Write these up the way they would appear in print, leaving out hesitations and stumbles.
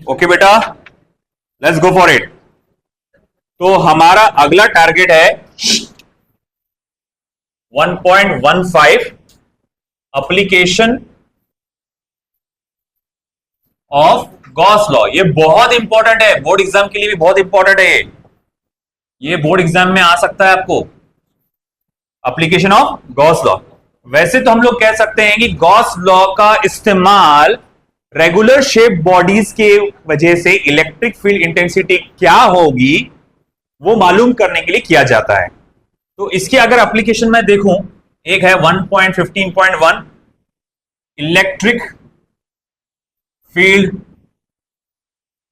Okay बेटा, let's go for it. तो हमारा अगला टारगेट है 1.15 एप्लीकेशन ऑफ गॉस लॉ। ये बहुत इंपॉर्टेंट है, बोर्ड एग्जाम के लिए भी बहुत इंपॉर्टेंट है। ये बोर्ड एग्जाम में आ सकता है आपको, एप्लीकेशन ऑफ गॉस लॉ। वैसे तो हम लोग कह सकते हैं कि गॉस लॉ का इस्तेमाल रेगुलर शेप बॉडीज के वजह से इलेक्ट्रिक फील्ड इंटेंसिटी क्या होगी वो मालूम करने के लिए किया जाता है। तो इसके अगर एप्लीकेशन में देखूं, एक है 1.15.1 electric field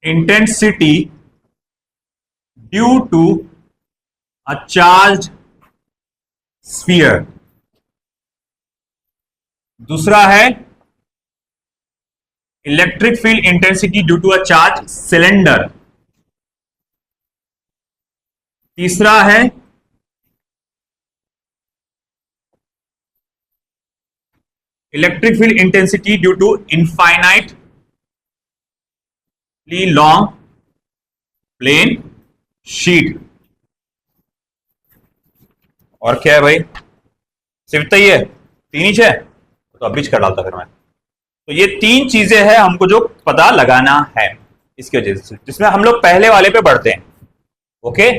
intensity due to a charged sphere. दूसरा है electric field intensity due to a charge cylinder. तीसरा है electric field intensity due to infinitely long plane sheet. और क्या है भाई, सिर्फ तो ये तीन ही है, तो अभी कर डालता फिर मैं। तो ये तीन चीजें हैं हमको जो पता लगाना है इसकी वजह से, जिसमें हम लोग पहले वाले पे बढ़ते हैं। ओके,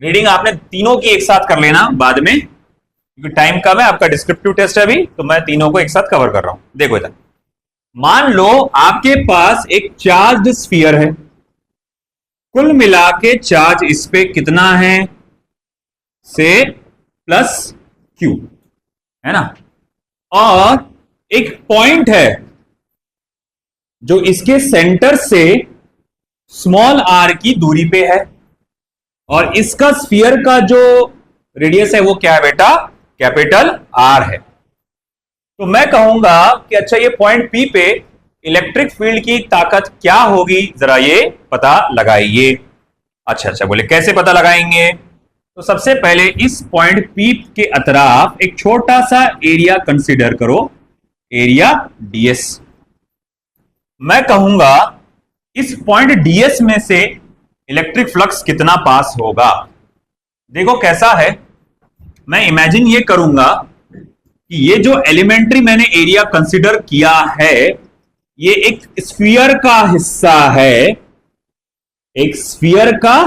रीडिंग आपने तीनों की एक साथ कर लेना बाद में, क्योंकि टाइम कम है, आपका डिस्क्रिप्टिव टेस्ट है अभी, तो मैं तीनों को एक साथ कवर कर रहा हूं। देखो इधर, मान लो आपके पास एक चार्ज्ड स्फीयर है, कुल मिला के चार्ज इस पे कितना है, से प्लस क्यू है ना, और एक पॉइंट है जो इसके सेंटर से स्मॉल आर की दूरी पे है, और इसका स्फीयर का जो रेडियस है वो क्या है बेटा, कैपिटल आर है। तो मैं कहूंगा कि अच्छा ये पॉइंट पी पे इलेक्ट्रिक फील्ड की ताकत क्या होगी, जरा ये पता लगाइए। अच्छा बोले कैसे पता लगाएंगे? तो सबसे पहले इस पॉइंट पी के अतराफ एक छोटा सा एरिया कंसीडर करो, एरिया डीएस। मैं कहूंगा इस पॉइंट डीएस में से इलेक्ट्रिक फ्लक्स कितना पास होगा। देखो कैसा है, मैं इमेजिन ये करूंगा कि ये जो एलिमेंट्री मैंने एरिया कंसीडर किया है ये एक स्फीयर का हिस्सा है, एक स्फीयर का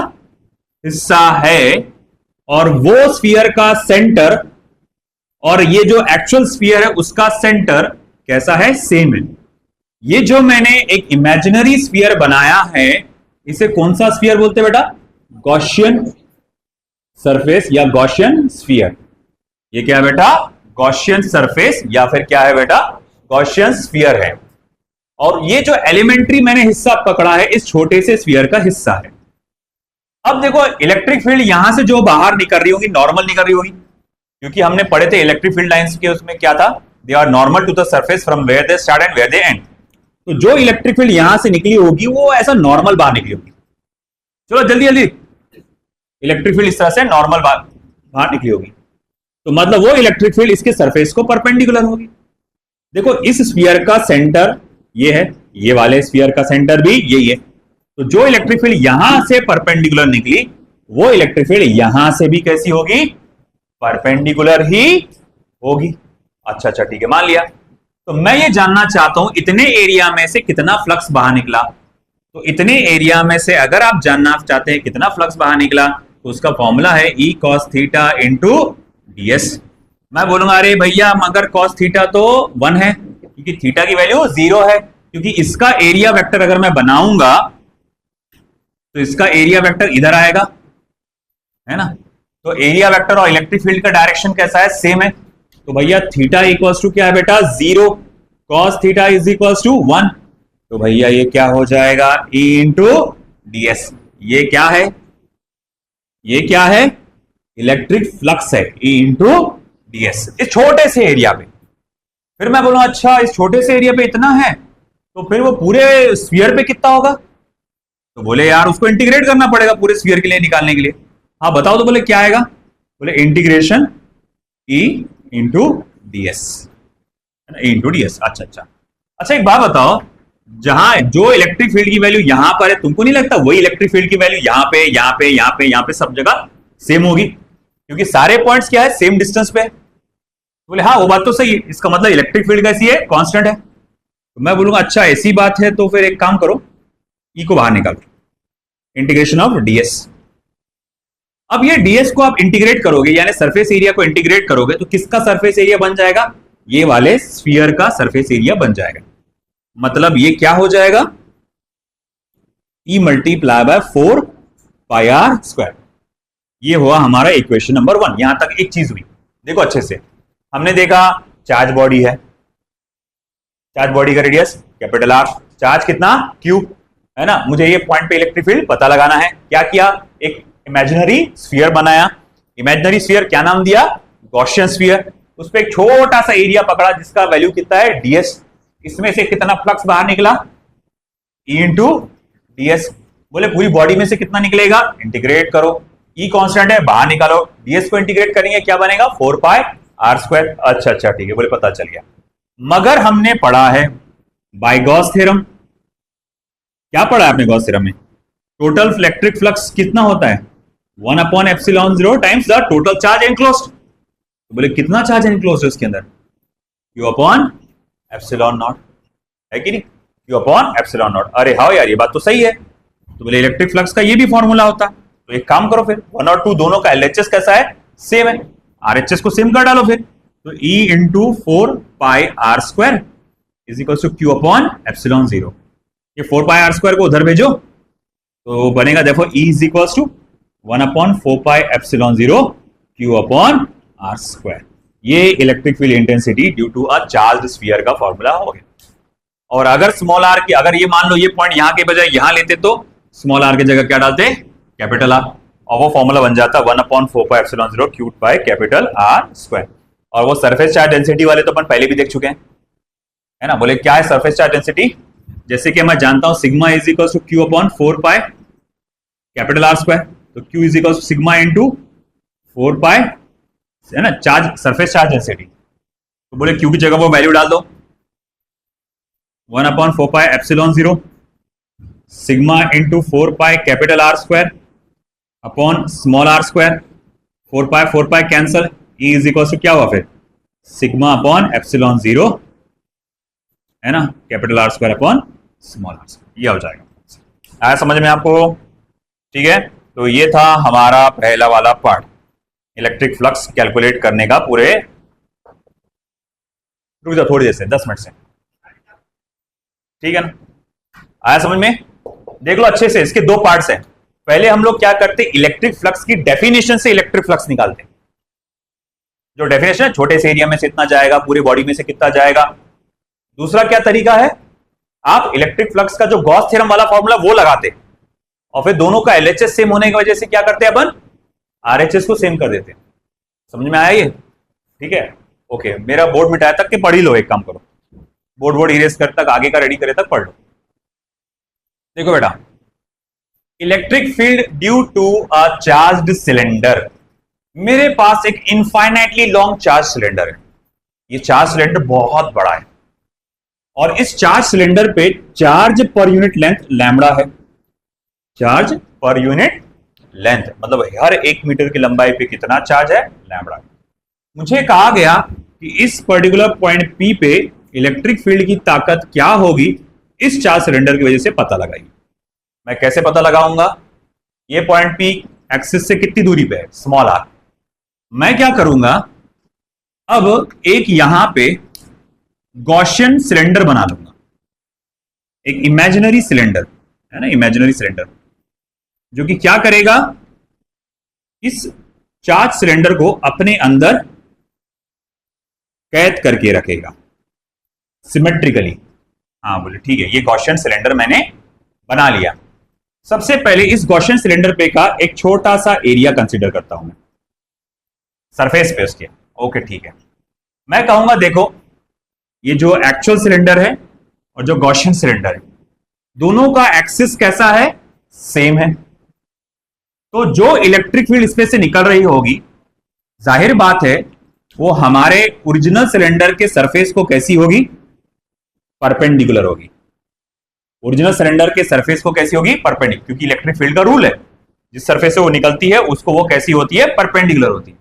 हिस्सा है, और वो स्फीयर का सेंटर और ये जो एक्चुअल स्फीयर है उसका सेंटर कैसा है, सेम है। ये जो मैंने एक इमेजिनरी स्फीयर बनाया है इसे कौन सा स्फीयर बोलते हैं बेटा, गॉसियन सरफेस या गॉसियन स्फीयर। ये क्या है बेटा, गॉसियन सरफेस या फिर क्या है बेटा, गॉसियन स्फीयर है। और ये जो एलिमेंट्री मैंने हिस्सा पकड़ा है इस छोटे से स्फीयर का हिस्सा है। अब देखो इलेक्ट्रिक फील्ड यहां से जो बाहर निकल रही होगी नॉर्मल निकल रही होगी, क्योंकि हमने पढ़े थे इलेक्ट्रिक फील्ड लाइंस के, उसमें क्या था, they are normal to the surface from where they start and where they end. तो जो इलेक्ट्रिक फील्ड यहां से निकली होगी वो ऐसा नॉर्मल बाहर निकली होगी। चलो जल्दी जल्दी, इलेक्ट्रिक फील्ड इस तरह से नॉर्मल बाहर निकली होगी, तो मतलब वो इलेक्ट्रिक फील्ड इसके सरफेस को परपेंडिकुलर होगी। देखो इस स्फीयर का सेंटर ये है, ये वाले स्फीयर का सेंटर भी यही है, तो जो इलेक्ट्रिक फील्ड यहां से परपेंडिकुलर निकली वो इलेक्ट्रिक फील्ड यहां से भी कैसी होगी, परपेंडिकुलर ही होगी। अच्छा ठीक है, मान लिया। तो मैं ये जानना चाहता हूं इतने एरिया में से कितना फ्लक्स बाहर निकला। तो इतने एरिया में से अगर आप जानना चाहते हैं कितना फ्लक्स बाहर निकला तो उसका फॉर्मूला है E cos theta into ds। मैं बोलूंगा अरे भैया मगर cos थीटा तो 1 है, क्योंकि थीटा की वैल्यू 0 है, क्योंकि इसका एरिया वेक्टर अगर मैं बनाऊंगा तो इसका एरिया वेक्टर इधर आएगा, है ना। तो एरिया वेक्टर और इलेक्ट्रिक फील्ड का डायरेक्शन कैसा है, सेम है। तो भैया थीटा इक्वल्स टू क्या है बेटा, 0, cos theta is equals to 1। तो भैया ये क्या हो जाएगा, E इंटू ds। ये क्या है, ये क्या है, इलेक्ट्रिक फ्लक्स है, E इंटू ds, इस छोटे से एरिया पे। फिर मैं बोलूं अच्छा इस छोटे से एरिया पे इतना है तो फिर वो पूरे स्फीयर पे कितना होगा। तो बोले यार उसको इंटीग्रेट करना पड़ेगा पूरे स्फीयर के लिए निकालने के लिए। हाँ बताओ, तो बोले क्या आएगा, बोले integration E into ds, E into ds। अच्छा एक बात बताओ, जहां जो इलेक्ट्रिक फील्ड की वैल्यू यहां पर है, तुमको नहीं लगता वही इलेक्ट्रिक फील्ड की वैल्यू यहां पे यहां पे यहां पे यहां पे सब जगह सेम होगी, क्योंकि सारे पॉइंट्स क्या है, सेम डिस्टेंस पे है। बोले हाँ वो बात तो सही है, इसका मतलब इलेक्ट्रिक फील्ड कैसी है, कांस्टेंट है। तो मैं बोलूंगा अच्छा ऐसी बात है तो फिर एक काम करो, ई को बाहर निकालो, इंटीग्रेशन ऑफ डीएस। अब ये डीएस को आप इंटीग्रेट करोगे, यानी सरफेस एरिया को इंटीग्रेट करोगे, तो किसका सरफेस एरिया बन जाएगा, ये वाले स्फीयर का सरफेस एरिया बन जाएगा। मतलब ये क्या हो जाएगा, E multiply by 4 pi are square. ये हुआ हमारा इक्वेशन नंबर 1। यहां तक एक चीज हुई, देखो अच्छे से। हमने देखा चार्ज बॉडी है, चार्ज बॉडी का रेडियस कैपिटल आर, चार्ज कितना क्यू है ना। मुझे ये पॉइंट पे इलेक्ट्रिक फील्ड पता लगाना है। क्या किया, एक इमेजिनरी स्फीयर बनाया। इमेजिनरी स्फीयर क्या नाम दिया, गॉसियन स्फीयर। उस पर एक छोटा सा एरिया पकड़ा जिसका वैल्यू कितना है, डीएस। इसमें से कितना फ्लक्स बाहर निकला, ई इंटू डीएस। बोले पूरी बॉडी में से कितना निकलेगा, इंटीग्रेट करो, ई कांस्टेंट है बाहर निकालो, डीएस को इंटीग्रेट करेंगे क्या बनेगा, 4 पाई आर स्क्वायर। अच्छा ठीक है, बोले पता चल गया। मगर हमने पढ़ा है बाय गॉस थ्योरम। क्या पढ़ा है आपने गॉस थ्योरम में, टोटल इलेक्ट्रिक फ्लक्स कितना होता है, 1/ε0 times the total charge enclosed. तो बोले कितना चार्ज एनक्लोज्ड है उसके अंदर, Q/ε0 है कि नहीं, Q/ε0। अरे हाँ यार ये बात तो सही है। तो बोले इलेक्ट्रिक फ्लक्स का ये भी फॉर्मूला होता। तो एक काम करो फिर, 1 और 2 दोनों का एलएचएस कैसा है, सेम है, आरएचएस को सेम कर डालो फिर। तो E into 4 pi are square is equal to Q/ε0। ये 4 पाई आर स्क्वायर को उधर भेजो तो बनेगा, देखो E is equal to 1/4 pi ε0 Q/r square. ये electric field intensity due to a charged sphere का फॉर्मूला हो गया। और अगर स्मॉल आर की, अगर ये मान लो ये पॉइंट यहां के बजाय यहां लेते तो स्मॉल आर की जगह क्या डालते, कैपिटल आर, और वो फॉर्मूला बन जाता 1/4 pi ε0 cube by capital R square. और वो सरफेस चार्ज डेंसिटी वाले तो अपन पहले भी देख चुके हैं, है ना। बोले क्या है सरफेस चार्ज डेंसिटी, जैसे कि मैं जानता हूं sigma is equal to Q/4 pi capital R square. तो Q is equal to sigma into 4 pi, है ना, चार्ज सरफेस चार्ज डेंसिटी। तो बोले Q की जगह वो वैल्यू डाल दो, 1/4 pi ε0 sigma into 4 pi capital R square upon small r square. 4 pi cancel, E is equal to क्या हुआ फिर, सिग्मा अपॉन ε0, है ना, capital R square upon small r square. ये हो जाएगा, आया समझ में आपको, ठीक है। तो ये था हमारा पहला वाला पार्ट, इलेक्ट्रिक फ्लक्स कैलकुलेट करने का। पूरे रुक जाओ थोड़ी देर से, 10 मिनट से, ठीक है ना, आया समझ में। देख लो अच्छे से, इसके 2 पार्ट्स हैं। पहले हम लोग क्या करते, इलेक्ट्रिक फ्लक्स की डेफिनेशन से इलेक्ट्रिक फ्लक्स निकालते। जो डेफिनेशन है, छोटे से एरिया में से इतना जाएगा, पूरी बॉडी में से कितना जाएगा। दूसरा क्या तरीका है, आप इलेक्ट्रिक फ्लक्स का जो गॉस थ्योरम वाला फॉर्मूला वो लगाते, और फिर दोनों का एलएचएस सेम होने की वजह से क्या करते हैं अपन, आरएचएस को सेम कर देते। समझ में आया ये, ठीक है, ओके। मेरा बोर्ड मिटाया तक के पढ़ ही लो, एक काम करो, बोर्ड इरेज कर तक, आगे का रेडी करे तक पढ़ लो। देखो बेटा, electric field due to a charged cylinder. मेरे पास एक इनफाइनाइटली लॉन्ग चार्ज सिलेंडर है। ये चार्ज सिलेंडर बहुत बड़ा है, और इस चार्ज सिलेंडर पे charge per unit length lambda है। चार्ज पर यूनिट लेंथ मतलब हर 1 मीटर की लंबाई पे कितना चार्ज है, लैम्बडा। मुझे कहा गया कि इस पर्टिकुलर पॉइंट P पे इलेक्ट्रिक फील्ड की ताकत क्या होगी, इस चार्ज सिलेंडर की वजह से पता लगाइए। मैं कैसे पता लगाऊंगा, ये पॉइंट P एक्सिस से कितनी दूरी पे है, स्मॉल आर। मैं क्या करूंगा, अब एक यहां पे गॉसियन सिलेंडर बना लूंगा, एक इमेजिनरी सिलेंडर, है ना, इमेजिनरी सिलेंडर, जो कि क्या करेगा, इस चार्ज सिलेंडर को अपने अंदर कैद करके रखेगा सिमेट्रिकली। हाँ बोले ठीक है, ये गॉसियन सिलेंडर मैंने बना लिया। सबसे पहले इस गॉसियन सिलेंडर पे का एक छोटा सा एरिया कंसीडर करता हूं मैं, सरफेस पे उसके। ओके ठीक है, मैं कहूंगा देखो, ये जो एक्चुअल सिलेंडर है और जो गॉसियन सिलेंडर है, दोनों का एक्सिस कैसा है, सेम है। तो जो इलेक्ट्रिक फील्ड इसमें से निकल रही होगी, जाहिर बात है वो हमारे ओरिजिनल सिलेंडर के सरफेस को कैसी होगी, परपेंडिकुलर होगी। ओरिजिनल सिलेंडर के सरफेस को कैसी होगी, परपेंडिकुलर, क्योंकि इलेक्ट्रिक फील्ड का रूल है जिस सरफेस से वो निकलती है उसको वो कैसी होती है, परपेंडिकुलर होती है।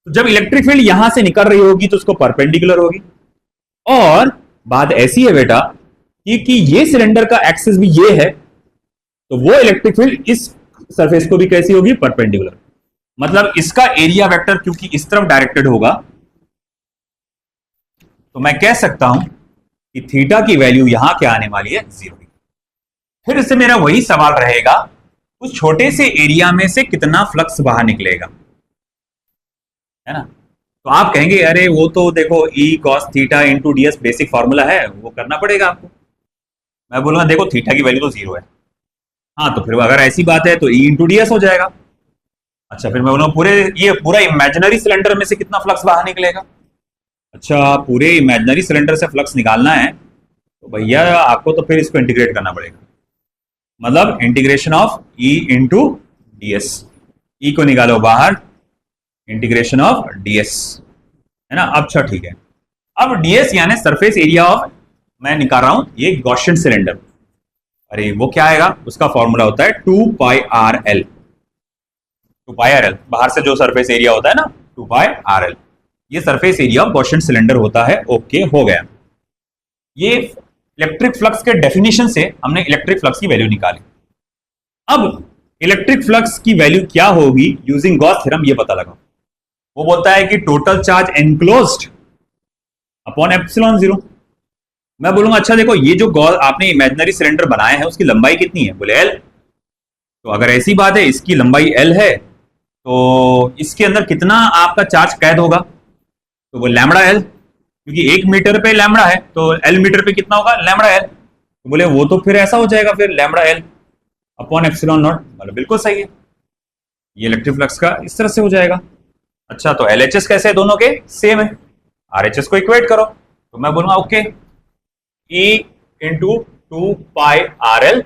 तो जब इलेक्ट्रिक फील्ड यहां से निकल रही होगी तो उसको परपेंडिकुलर होगी। और बात ऐसी है बेटा कि ये सिलेंडर का एक्सिस भी ये है, तो वो इलेक्ट्रिक फील्ड इस सरफेस को भी कैसी होगी, परपेंडिकुलर। मतलब इसका एरिया वेक्टर क्योंकि इस तरफ डायरेक्टेड होगा, तो मैं कह सकता हूं कि थीटा की वैल्यू यहां क्या आने वाली है, 0। फिर से मेरा वही सवाल रहेगा, उस छोटे से एरिया में से कितना फ्लक्स बाहर निकलेगा, है ना। तो आप कहेंगे अरे वो तो देखो E cos theta into ds basic formula है, वो करना पड़ेगा आपको। मैं बोलूंगा देखो थीटा की वैल्यू तो 0 है। हाँ, तो फिर अगर ऐसी बात है तो E इंटू ds हो जाएगा। अच्छा, फिर मैं बोलूंगा ये पूरा इमेजिनरी सिलेंडर में से कितना फ्लक्स बाहर निकलेगा। अच्छा, पूरे इमेजिनरी सिलेंडर से फ्लक्स निकालना है तो भैया आपको तो फिर इसको इंटीग्रेट करना पड़ेगा। मतलब integration of E into ds, E को निकालो बाहर, इंटीग्रेशन ऑफ ds, है ना। अच्छा ठीक है, अब ds यानी सरफेस एरिया ऑफ, मैं निकाल रहा हूं ये गॉसियन सिलेंडर। अरे वो क्या आएगा, उसका फॉर्मूला होता है 2πrl। 2πrl बाहर से जो सरफेस एरिया होता है ना, 2πrl, ये surface area of Gaussian cylinder होता है। ओके, हो गया। ये इलेक्ट्रिक फ्लक्स के डेफिनेशन से हमने इलेक्ट्रिक फ्लक्स की वैल्यू निकाली। अब इलेक्ट्रिक फ्लक्स की वैल्यू क्या होगी यूजिंग गॉस थ्योरम, ये पता लगा। वो बोलता है कि total charge enclosed upon epsilon 0। मैं बोलूंगा अच्छा देखो ये जो आपने इमेजिनरी सिलेंडर बनाया है उसकी लंबाई कितनी है, बोले L। तो अगर ऐसी बात है इसकी लंबाई L है तो इसके अंदर कितना आपका चार्ज कैद होगा, तो वो लैम्बडा L, क्योंकि 1 मीटर पे लैम्बडा है तो L मीटर पे कितना होगा, लैम्बडा L। तो बोले वो तो फिर ऐसा हो जाएगा फिर lambda L upon epsilon not. मतलब बिल्कुल सही है, ये इलेक्ट्रिक फ्लक्स का इस तरह से हो जाएगा। अच्छा, तो LHS कैसे है, दोनों के सेम है, RHS को इक्वेट करो। तो मैं बोलूंगा okay, E into 2πrl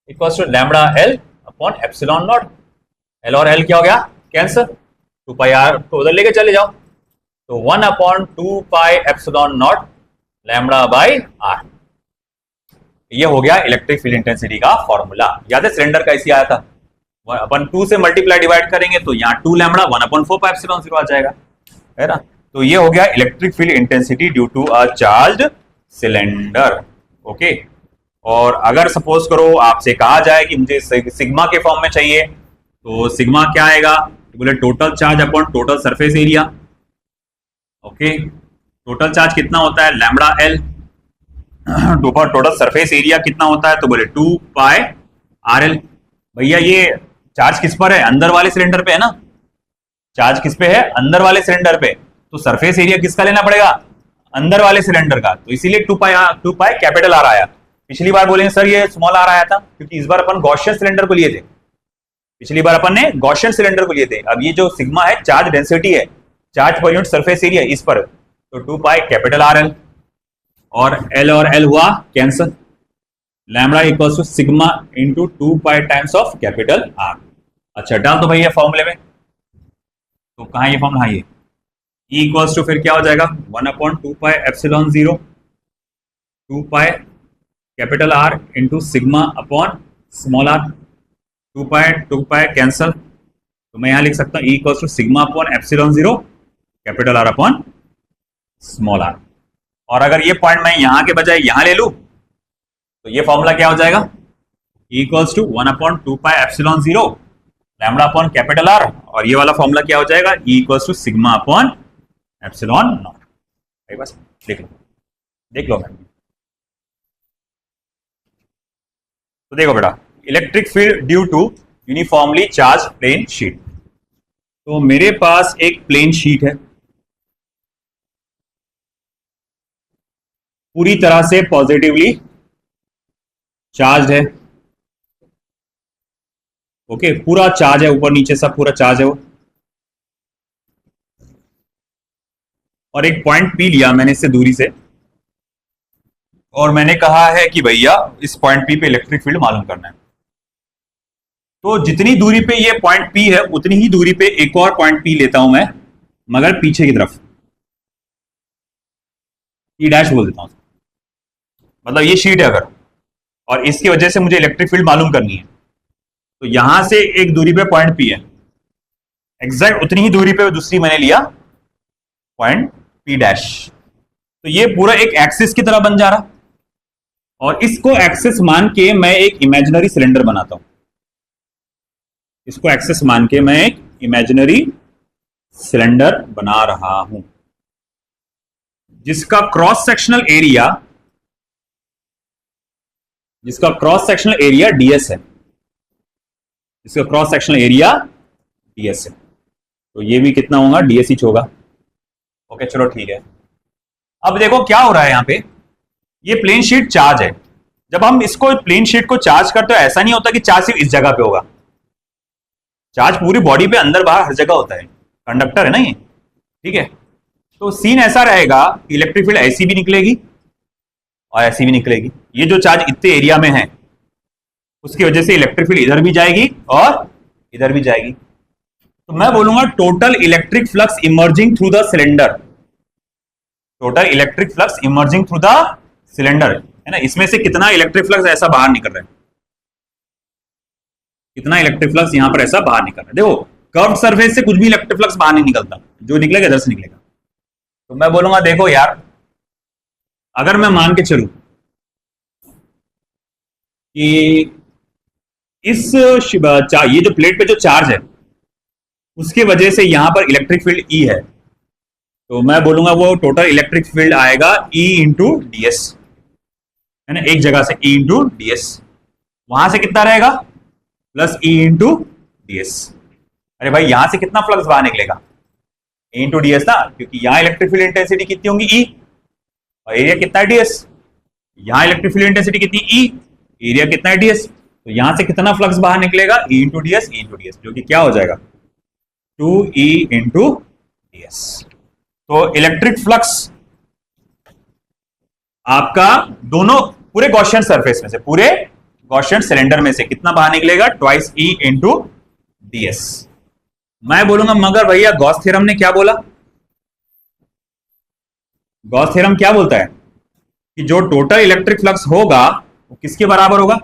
equals to lambda L upon epsilon nought. L और L क्या हो गया, कैंसर, 2πr को उधर लेके चले जाओ, तो 1 अपॉन 2π epsilon naught lambda by r। ये हो गया इलेक्ट्रिक फील्ड इंटेंसिटी का फॉर्मूला। याद है सिलेंडर का इसी आया था, 1/2 से मल्टीप्लाई डिवाइड करेंगे तो यहाँ 2 लैम्बडा 1/4 एप्सिलॉन 0 आ जाएगा, है ना। तो ये हो गया electric field intensity due to a charged cylinder. Okay, और अगर सपोज करो आपसे कहा जाए कि मुझे सिग्मा के फॉर्म में चाहिए, तो सिग्मा क्या आएगा, तो बोले total charge upon total surface area. Okay, total charge कितना होता है, lambda L, total surface area कितना होता है, तो बोले 2πrl। भैया ये चार्ज किस पर है, अंदर वाले सिलेंडर पे है ना, चार्ज किस पे है, अंदर वाले सिलेंडर पे, तो सरफेस एरिया किसका लेना पड़ेगा, अंदर वाले सिलेंडर का। तो इसीलिए 2π कैपिटल R आया। पिछली बार बोलेंगे सर ये स्मॉल R आया था क्योंकि इस बार अपन गॉसियन सिलेंडर को लिए थे, पिछली बार अपन ने गॉसियन सिलेंडर को लिए थे। अब ये जो सिग्मा है चार्ज डेंसिटी है, charge per unit surface area इस पर, तो 2π कैपिटल RL और L हुआ cancel, lambda equals to sigma into 2π times of capital R। अच्छा डाल दो भैया फॉर्मूले में, तो कहा ये फॉर्मूला, ये E इक्वल्स टू फिर क्या हो जाएगा 1/2π epsilon 0 2π capital R into sigma upon small r, 2π cancel, तो मैं यहां लिख सकता हूं E equals to sigma upon epsilon 0 capital R upon small r। और अगर ये पॉइंट मैं यहां के बजाय यहां ले लूं तो ये फॉर्मूला क्या हो जाएगा, E equals to 1/2π epsilon 0 lambda upon capital R, और ये वाला फॉर्मूला क्या हो जाएगा, E equals to sigma upon epsilon naught. बस देख लो मैम। तो देखो बेटा, electric field due to uniformly charge plane sheet. तो मेरे पास एक प्लेन शीट है, पूरी तरह से पॉजिटिवली चार्ज है। ओके, पूरा चार्ज है, ऊपर नीचे सब पूरा चार्ज है वो। और एक पॉइंट P लिया मैंने इससे दूरी से, और मैंने कहा है कि भैया इस पॉइंट P पे इलेक्ट्रिक फील्ड मालूम करना है। तो जितनी दूरी पे ये पॉइंट P है उतनी ही दूरी पे एक और पॉइंट P लेता हूं मैं, मगर पीछे की तरफ, P डैश बोल देता हूं। मतलब ये शीट है, अगर और इसकी वजह से मुझे इलेक्ट्रिक फील्ड मालूम करनी है। तो यहां से एक दूरी पे पॉइंट पी है, एग्जैक्ट उतनी ही दूरी पे दूसरी मैंने लिया पॉइंट पी डैश। तो ये पूरा एक एक्सिस की तरह बन जा रहा, और इसको एक्सिस मान के मैं एक इमेजिनरी सिलेंडर बनाता हूं। इसको एक्सिस मान के मैं एक इमेजिनरी सिलेंडर बना रहा हूं, जिसका क्रॉस सेक्शनल एरिया डीएस है। इसका क्रॉस सेक्शनल एरिया डीएस है। तो ये भी कितना होगा, डीएस ही होगा। ओके चलो ठीक है। अब देखो क्या हो रहा है यहां पे, ये प्लेन शीट चार्ज है। जब हम इसको प्लेन शीट को चार्ज करते हो, ऐसा नहीं होता कि चार्ज सिर्फ इस जगह पे होगा, चार्ज पूरी बॉडी पे अंदर बाहर हर जगह होता है, कंडक्टर है ना ये, ठीक है। तो सीन ऐसा रहेगा, इलेक्ट्रिक फील्ड ऐसी भी निकलेगी और ऐसी भी निकलेगी। ये जो चार्ज इतने एरिया में है उसकी वजह से इलेक्ट्रिक फील्ड इधर भी जाएगी और इधर भी जाएगी। तो मैं बोलूंगा total electric flux emerging through the cylinder, total electric flux emerging through the cylinder, है ना। इसमें से कितना इलेक्ट्रिक फ्लक्स ऐसा बाहर निकल रहा है, कितना इलेक्ट्रिक फ्लक्स यहां पर ऐसा बाहर निकल रहा है। देखो कर्व्ड सरफेस से कुछ भी इलेक्ट्रिक फ्लक्स बाहर नहीं निकलता, जो निकलेगा इधर से निकलेगा। तो मैं बोलूंगा देखो यार, अगर मैं मान के चलूं कि ये जो प्लेट पे जो चार्ज है उसकी वजह से यहां पर इलेक्ट्रिक फील्ड ई है, तो मैं बोलूंगा वो टोटल इलेक्ट्रिक फील्ड आएगा ई इंटू डीएस, है ना। एक जगह से ई इंटू डीएस, वहां से कितना रहेगा प्लस ई इंटू डीएस। अरे भाई यहां से कितना फ्लक्स बाहर निकलेगा, ए इंटू डीएस ना, क्योंकि यहां इलेक्ट्रिक फील्ड इंटेंसिटी कितनी होगी ई, और एरिया कितना है डीएस। यहां इलेक्ट्रिक फील्ड इंटेंसिटी कितनी ई, एरिया कितना है डीएस। तो यहां से कितना फ्लक्स बाहर निकलेगा, E into DS, E into DS, जो कि क्या हो जाएगा 2E इंटू डीएस। तो इलेक्ट्रिक फ्लक्स आपका दोनों पूरे गॉसियन सरफेस में से, पूरे गॉसियन सिलेंडर में से कितना बाहर निकलेगा, ट्वाइस ई इंटू डीएस। मैं बोलूंगा मगर भैया गॉस थ्योरम ने क्या बोला, गॉस थ्योरम क्या बोलता है कि जो टोटल इलेक्ट्रिक फ्लक्स होगा वो किसके बराबर होगा,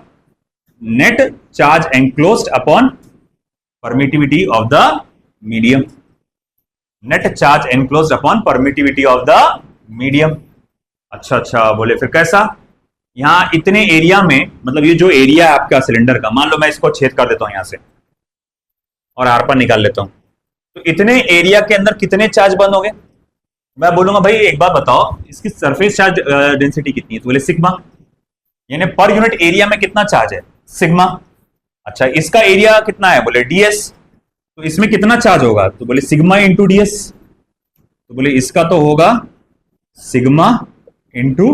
net charge enclosed upon permittivity of the medium, net charge enclosed upon permittivity of the medium. अच्छा बोले फिर कैसा, यहां इतने एरिया में, मतलब ये जो एरिया है आपका सिलेंडर का, मान लो मैं इसको छेद कर देता हूं यहां से और आर पर निकाल लेता हूं, तो इतने एरिया के अंदर कितने चार्ज बंद हो गए। मैं बोलूंगा भाई एक बात बताओ, इसकी सरफेस चार्ज डेंसिटी कितनी है, तो बोले सिग्मा, यानी पर यूनिट एरिया में कितना चार्ज है, सिग्मा। अच्छा इसका एरिया कितना है, बोले डीएस, तो इसमें कितना चार्ज होगा, तो बोले सिग्मा इंटू डीएस। तो बोले इसका तो होगा sigma into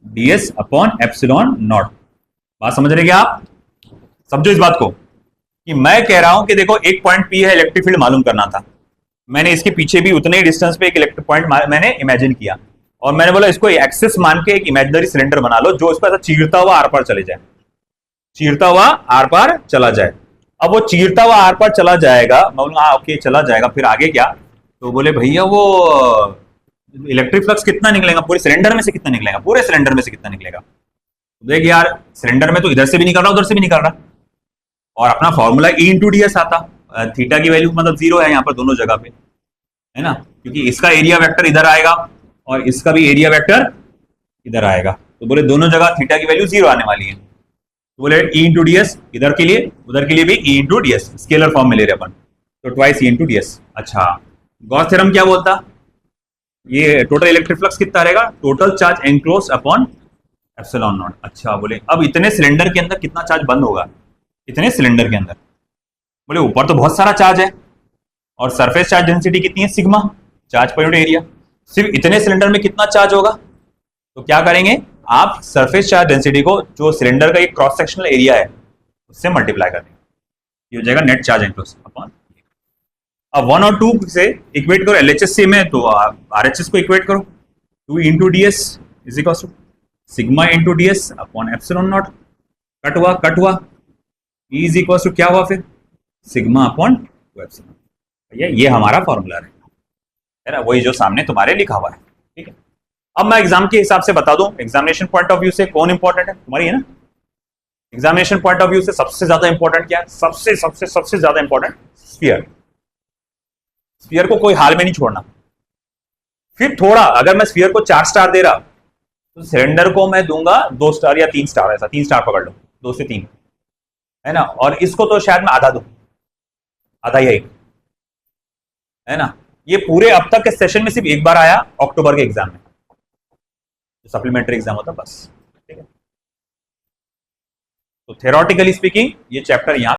DS upon epsilon not. बात समझ रहे क्या आप, समझो इस बात को कि मैं कह रहा हूं कि देखो एक पॉइंट पी है, इलेक्ट्रिक फील्ड मालूम करना था, मैंने इसके पीछे भी उतने ही डिस्टेंस पे एक इलेक्ट्रिक पॉइंट मैंने इमेजिन किया, और मैंने बोला इसको एक्सिस मान के एक इमेजिनरी सिलेंडर बना लो जो इसको ऐसा चीरता हुआ आर पार चले जाए, चीरता हुआ आर पार चला जाए। अब वो चीरता हुआ आर पार चला जाएगा, मैं बोलूंगा हाँ ओके चला जाएगा, फिर आगे क्या, तो बोले भैया वो इलेक्ट्रिक फ्लक्स कितना निकलेगा, पूरे सिलेंडर में से कितना निकलेगा, पूरे सिलेंडर में से कितना निकलेगा। तो देख यार सिलेंडर में तो इधर से भी निकल रहा उधर से भी निकल रहा, और अपना फॉर्मूला ई इंटू डीएस आता, थीटा की वैल्यू मतलब 0 है यहाँ पर दोनों जगह पे, है ना, क्योंकि इसका एरिया वेक्टर इधर आएगा और इसका भी एरिया वेक्टर इधर आएगा, तो बोले दोनों जगह थीटा की वैल्यू 0 आने वाली है। तो बोले ई इंटू डीएस, इधर के लिए उधर के लिए भी E into DS, scalar form में ले रहे अपन, तो ट्वाइस ई इंटू डीएस। अच्छा गॉस थ्योरम क्या बोलता, ये टोटल इलेक्ट्रिक फ्लक्स कितना रहेगा, total charge enclosed upon epsilon not. अच्छा बोले अब इतने सिलेंडर के अंदर कितना चार्ज बंद होगा, इतने सिलेंडर के अंदर, बोले ऊपर तो बहुत सारा चार्ज है और सरफेस चार्ज डेंसिटी कितनी है sigma, charge per unit area, सिर्फ इतने सिलेंडर में कितना चार्ज होगा। तो क्या करेंगे आप, सरफेस चार्ज डेंसिटी को जो सिलेंडर का एक क्रॉस सेक्शनल एरिया है उससे मल्टीप्लाई कर देंगे, ये हो जाएगा नेट चार्ज एनक्लोज्ड अपॉन। अब 1 और 2 से इक्वेट करो, एलएचएस से में तो आरएचएस को इक्वेट करो, 2 into DS is equal to sigma into DS upon epsilon nought, cut हुआ ई इज इक्वल टू क्या हुआ फिर, सिग्मा अपॉन 2 एप्सिलॉन। भैया ये हमारा फॉर्मूला है ना, वही जो सामने तुम्हारे लिखा हुआ है, ठीक है। अब मैं एग्जाम के हिसाब से बता दूं, एग्जामिनेशन पॉइंट ऑफ व्यू से कौन इंपॉर्टेंट है, तुम्हारी है ना, एग्जामिनेशन पॉइंट ऑफ व्यू से सबसे ज्यादा इंपॉर्टेंट क्या है? सबसे सबसे सबसे ज्यादा इंपॉर्टेंट स्फीयर। स्फीयर को कोई हाल में नहीं छोड़ना। फिर थोड़ा, अगर मैं स्फीयर को 4 स्टार दे रहा तो सिलेंडर को मैं दूंगा 2 स्टार या 3 स्टार, ऐसा 3 स्टार पकड़ लो, 2 से 3, है ना। और इसको तो शायद मैं आधा दूं, आधा या 1, है ना। ये पूरे अब तक के सेशन में सिर्फ एक बार आया, अक्टूबर के एग्जाम में, जो सप्लीमेंट्री एग्जाम होता बस, ठीक है। तो थ्योरेटिकली स्पीकिंग ये चैप्टर यहां